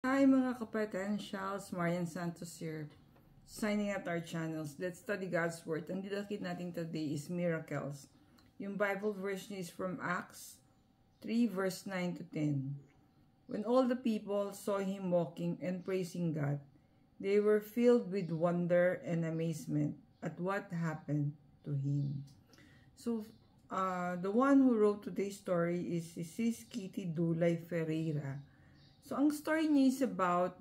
Hi mga kapotentials, Marian Santos here, signing at our channels. Let's study God's Word. Ang didakit natin today is miracles. Yung Bible verse is from Acts 3 verse 9 to 10. When all the people saw him walking and praising God, they were filled with wonder and amazement at what happened to him. So, the one who wrote today's story is Sis Kitty Dulay Ferreira. So, ang story niya is about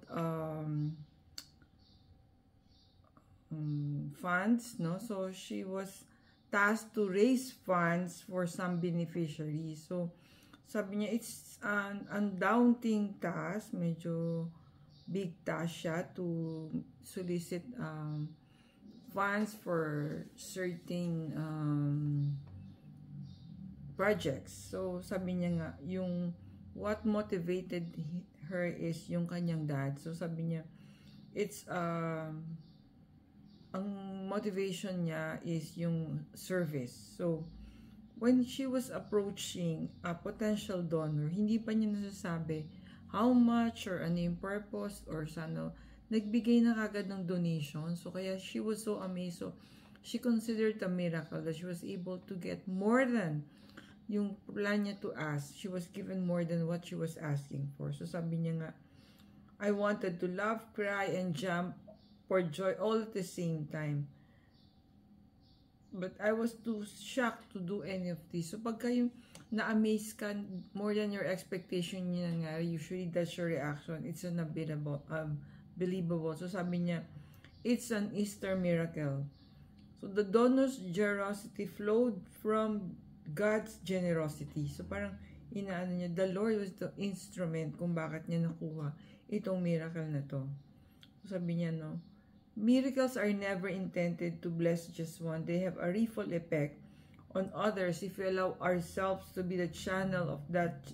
funds, no? So, she was tasked to raise funds for some beneficiaries. So, sabi niya, it's an undaunting task. Medyo big task siya to solicit funds for certain projects. So, sabi niya nga, yung what motivated her is yung kanyang dad. So, sabi niya, it's, ang motivation niya is yung service. So, when she was approaching a potential donor, hindi pa niya nasasabi how much or ano yung purpose or sano, nagbigay na kagad ng donation. So, kaya she was so amazed. So, she considered a miracle that she was able to get more than yung plan niya to ask. She was given more than what she was asking for. So, sabi niya nga, I wanted to laugh, cry, and jump for joy all at the same time. But I was too shocked to do any of this. So, pagka yung na-amaze ka more than your expectation niya nga, usually that's your reaction. It's unbelievable. So, sabi niya, it's an Easter miracle. So, the donor's generosity flowed from God's generosity. So, parang inaano niya, the Lord was the instrument kung bakit niya nakuha itong miracle na to. So, sabi niya, no, miracles are never intended to bless just one. They have a ripple effect on others if we allow ourselves to be the channel of that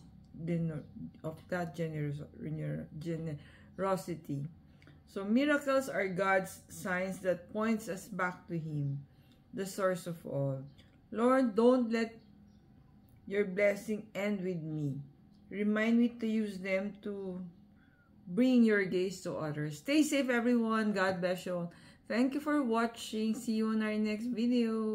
generosity. So, miracles are God's signs that points us back to Him, the source of all. Lord, don't let your blessing end with me. Remind me to use them to bring your gaze to others. Stay safe, everyone. God bless you all. Thank you for watching. See you on our next video.